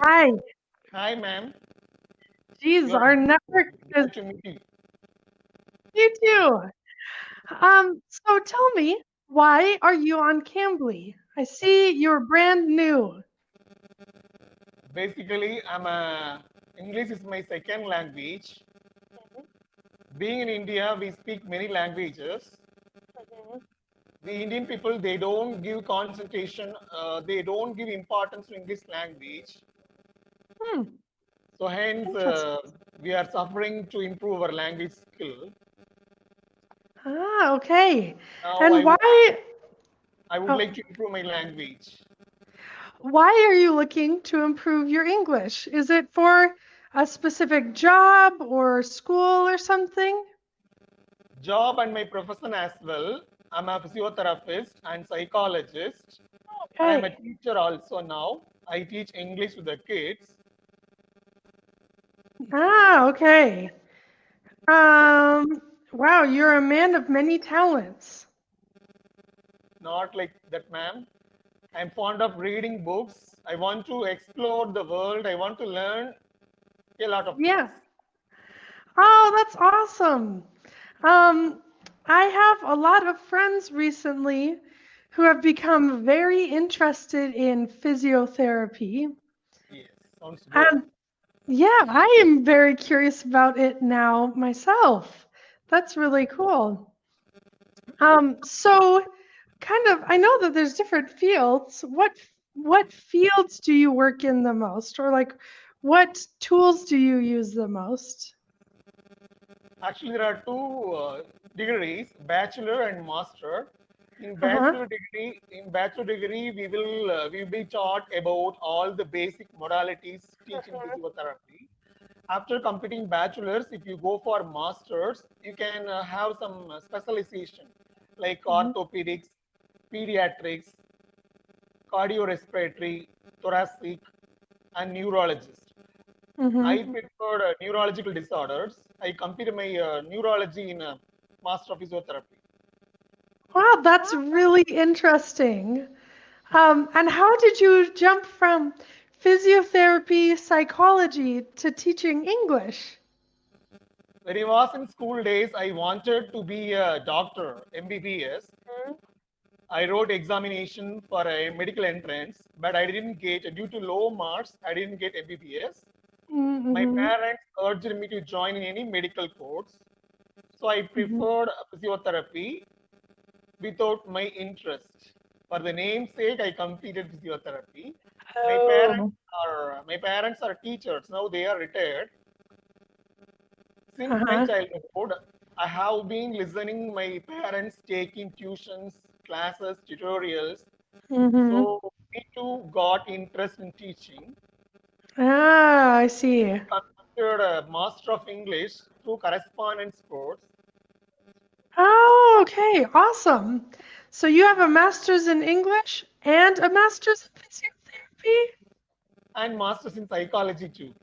Hi. Hi, ma'am. Geez, You are our network is glad to meet you. you too. So tell me, why are you on Cambly? I see you're brand new. Basically, English is my second language. Being in India, we speak many languages. The Indian people, they don't give concentration, they don't give importance to English language. Hmm, So hence, interesting. we are suffering to improve our language skill. Okay. Now, And I would oh, like to improve my language. why are you looking to improve your English? Is it for a specific job or school or something? Job and my profession as well. I'm a physiotherapist and psychologist, and I'm a Okay. teacher also now. I teach English to the kids. Okay. Um, wow, you're a man of many talents. Not like that, ma'am. I'm fond of reading books. I want to explore the world. I want to learn a lot of things. Yeah. Oh, that's awesome. Um, I have a lot of friends recently who have become very interested in physiotherapy. Yes, sounds good. And yeah, I am very curious about it now myself. That's really cool. So kind of, I know that there's different fields. What fields do you work in the most, or like what tools do you use the most? Actually, there are two degrees, bachelor and master. Uh-huh. In bachelor degree, we will be taught about all the basic modalities teaching physiotherapy. After completing bachelor's, if you go for masters, you can have some specialization like Mhm. orthopedics, pediatrics, cardiorespiratory, thoracic, and neurologist. I Mhm. preferred neurological disorders. I completed my neurology in Master of Physiotherapy. Wow, that's really interesting. And how did you jump from physiotherapy psychology to teaching English? When I was in school days, I wanted to be a doctor, MBBS. I wrote examination for a medical entrance, but I didn't get, due to low marks, I didn't get MBBS. My Mm-hmm. parents urged me to join in any medical course. So I Hmm. preferred physiotherapy without my interest. For the namesake, I completed physiotherapy. Oh. My parents are teachers. Now they are retired. Since my Uh-huh. childhood, I have been listening my parents taking tuitions, classes, tutorials. Mm-hmm. So me too got interest in teaching. Ah, I see. Considered a master of English through correspondence course Oh, okay, awesome. So you have a master's in English and a master's in physiotherapy? and masters in psychology too.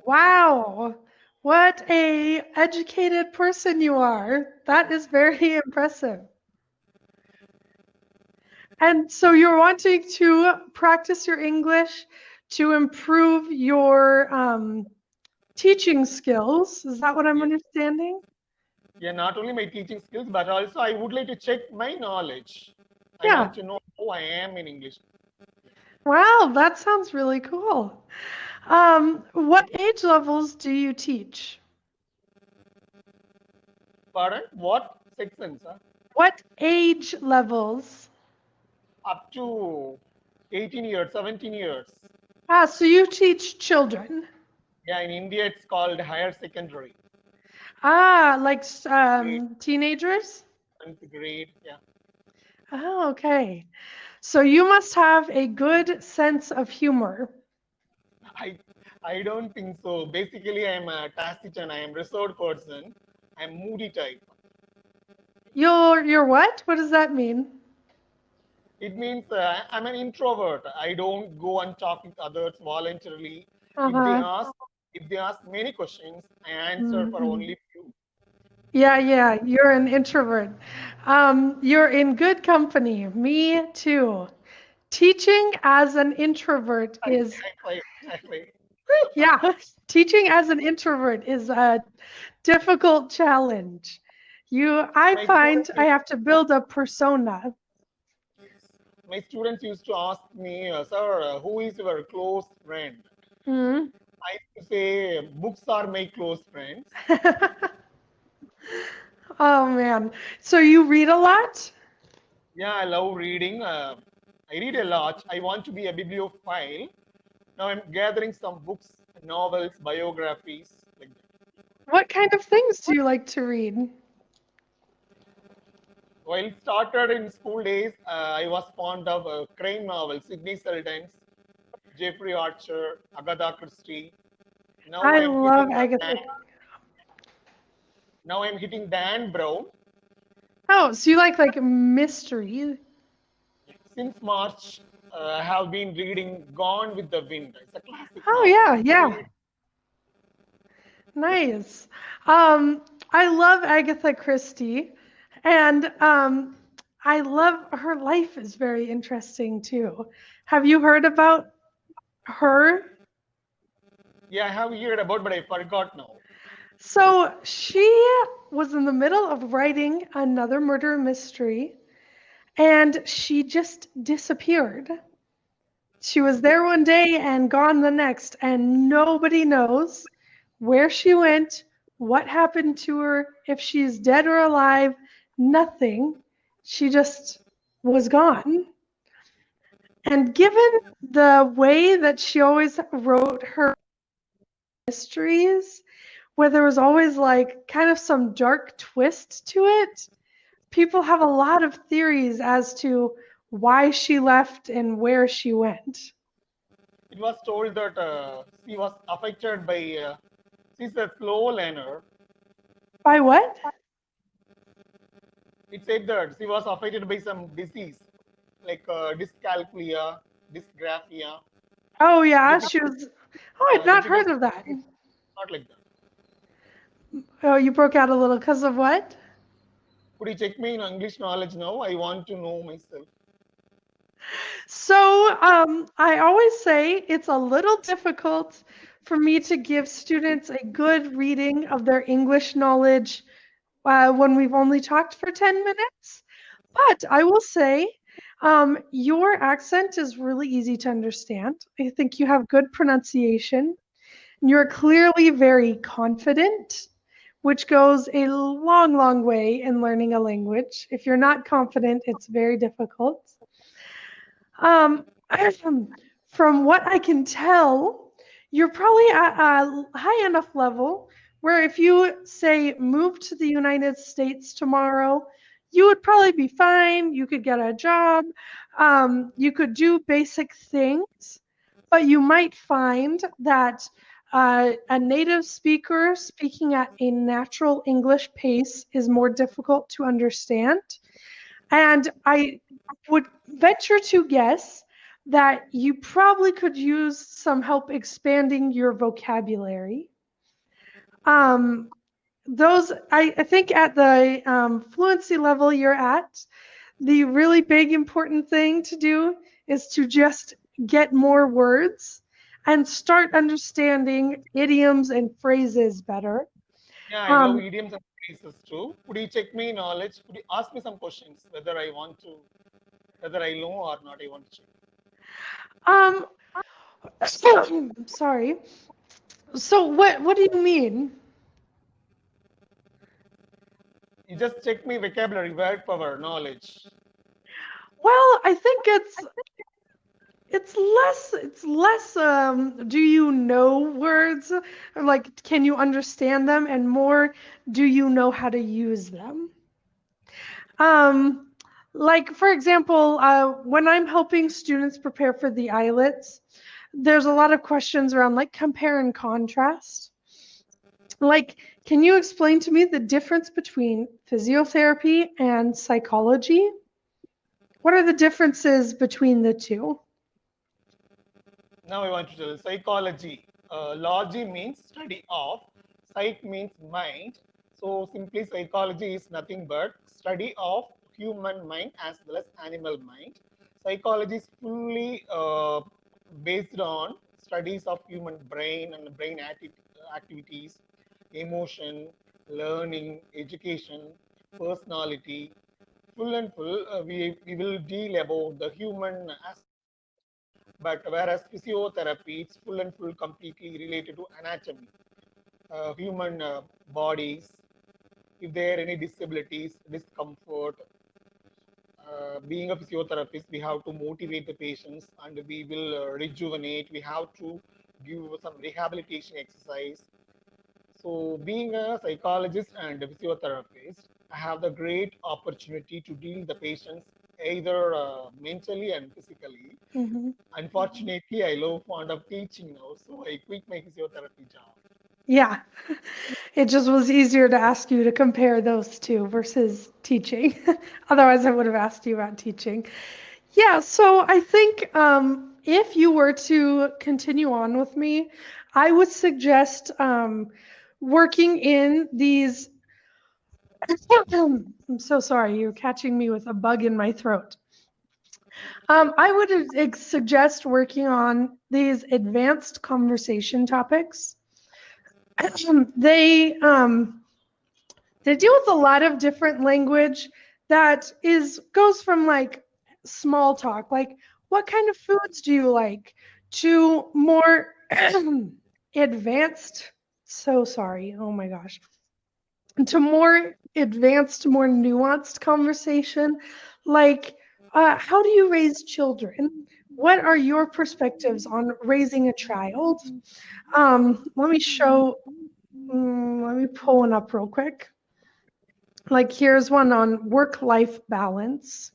Wow. What a educated person you are. That is very impressive. And so you're wanting to practice your English to improve your teaching skills. Is that what I'm Yes. understanding? Yeah, not only my teaching skills, but also I would like to check my knowledge. I Yeah. want to know how I am in English. Wow, that sounds really cool. What age levels do you teach? Pardon? What sections? What age levels? Up to 18 years, 17 years. Ah, so you teach children. Yeah, in India it's called higher secondary. Ah, like Grade, teenagers? 10th grade. Yeah. Oh, okay. So you must have a good sense of humor. I I don't think so. Basically, I'm a taciturn. I am reserved person. I'm moody type. You're what? What does that mean? It means I'm an introvert. I don't go and talk with others voluntarily. If they Uh-huh. ask, if they ask many questions, I answer for Hmm. only few. Yeah, yeah, you're an introvert. You're in good company. Me too. Teaching as an introvert is, Exactly, exactly. yeah, teaching as an introvert is a difficult challenge. I My find students, I have to build a persona. my students used to ask me, sir, who is your close friend? Hmm. I used to say, books are my close friends. Oh man. So you read a lot? Yeah, I love reading. I read a lot. I want to be a bibliophile. Now I'm gathering some books, novels, biographies, like that. What kind of things do you like to read? While it started in school days, I was fond of crime novels, Sidney Sheldon's, Jeffrey Archer, Agatha Christie. Now I I'm love hitting Agatha. now I'm hitting Dan Brown. Oh, so you like mystery? Since March, I have been reading Gone with the Wind. It's a classic Oh novel. yeah, yeah. Nice. Um, I love Agatha Christie, and I love her life is very interesting too. Have you heard about her? Yeah, I have heard about, but I forgot now. So she was in the middle of writing another murder mystery, and she just disappeared. She was there one day and gone the next, and nobody knows where she went, what happened to her, if she's dead or alive, nothing. She just was gone. And given the way that she always wrote her mysteries, where there was always like kind of some dark twist to it, people have a lot of theories as to why she left and where she went. It was told that she was affected by, she's a slow learner. By what? It said that she was affected by some disease like dyscalculia, dysgraphia, Oh yeah, difficult, she was. Oh, I'd not difficult, heard of that. not like that. Oh, you broke out a little because of what? Could you check me in English knowledge now? I want to know myself. So, I always say it's a little difficult for me to give students a good reading of their English knowledge when we've only talked for 10 minutes. But I will say, your accent is really easy to understand. I think you have good pronunciation. You're clearly very confident, which goes a long, long way in learning a language. If you're not confident, it's very difficult. Um, from what I can tell, you're probably at a high enough level where if you say move to the United States tomorrow, you would probably be fine. You could get a job. You could do basic things, but you might find that a native speaker speaking at a natural English pace is more difficult to understand. And I would venture to guess that you probably could use some help expanding your vocabulary. Um, I think at the fluency level you're at, the really big important thing to do is to just get more words and start understanding idioms and phrases better. Yeah, I love Um, idioms and phrases too. Could you check me knowledge? Could you ask me some questions whether I want to, whether I know or not? I want to check. um, sorry. So what do you mean? You just check me vocabulary, word power, knowledge. Well, I think it's less do you know words or like can you understand them and more do you know how to use them? Um like for example, when I'm helping students prepare for the IELTS, there's a lot of questions around like compare and contrast. Like, can you explain to me the difference between physiotherapy and psychology? What are the differences between the two? Now I want to tell you psychology. Logy means study of, psych means mind. So simply psychology is nothing but study of human mind as well as animal mind. Psychology is fully based on studies of human brain and brain activities, emotion, learning, education, personality. Full and full, we will deal about the human aspect. But whereas physiotherapy, it's full and full completely related to anatomy, human bodies, if there are any disabilities, discomfort. Being a physiotherapist, we have to motivate the patients and we will rejuvenate. We have to give some rehabilitation exercise. So, being a psychologist and a physiotherapist, I have the great opportunity to deal the patients either mentally and physically. Mm-hmm. Unfortunately, I love fond of teaching now, so I quit my physiotherapy job. Yeah, it just was easier to ask you to compare those two versus teaching. Otherwise, I would have asked you about teaching. Yeah, so I think if you were to continue on with me, I would suggest working in these. I'm so sorry, you're catching me with a bug in my throat. I would suggest working on these advanced conversation topics. they they deal with a lot of different language that goes from like small talk, like what kind of foods do you like, to more advanced. So sorry. Oh my gosh. To more advanced, more nuanced conversation, like how do you raise children? What are your perspectives on raising a child? Let me show. Let me pull one up real quick. Like here's one on work-life balance.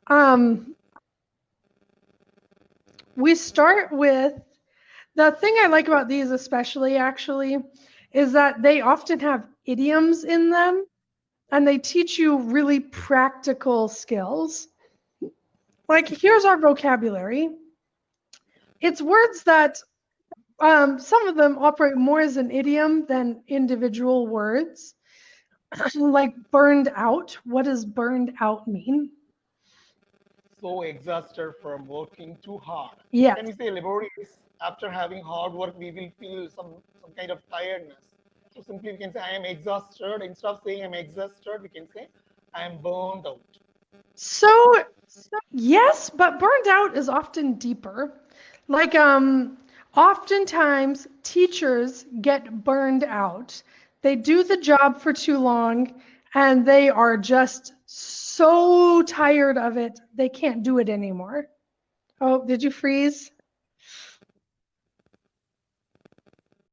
Um, we start with the thing I like about these, especially actually, is that they often have idioms in them and they teach you really practical skills. Like, here's our vocabulary. It's words that some of them operate more as an idiom than individual words. Like burned out. What does burned out mean? So exhausted from working too hard. Yes. Can we say laborious? After having hard work, we will feel some kind of tiredness. So simply we can say I am exhausted. Instead of saying I'm exhausted, we can say I am burned out. So, yes, but burned out is often deeper. Like, oftentimes teachers get burned out. They do the job for too long and they are just so tired of it, they can't do it anymore. Oh, did you freeze?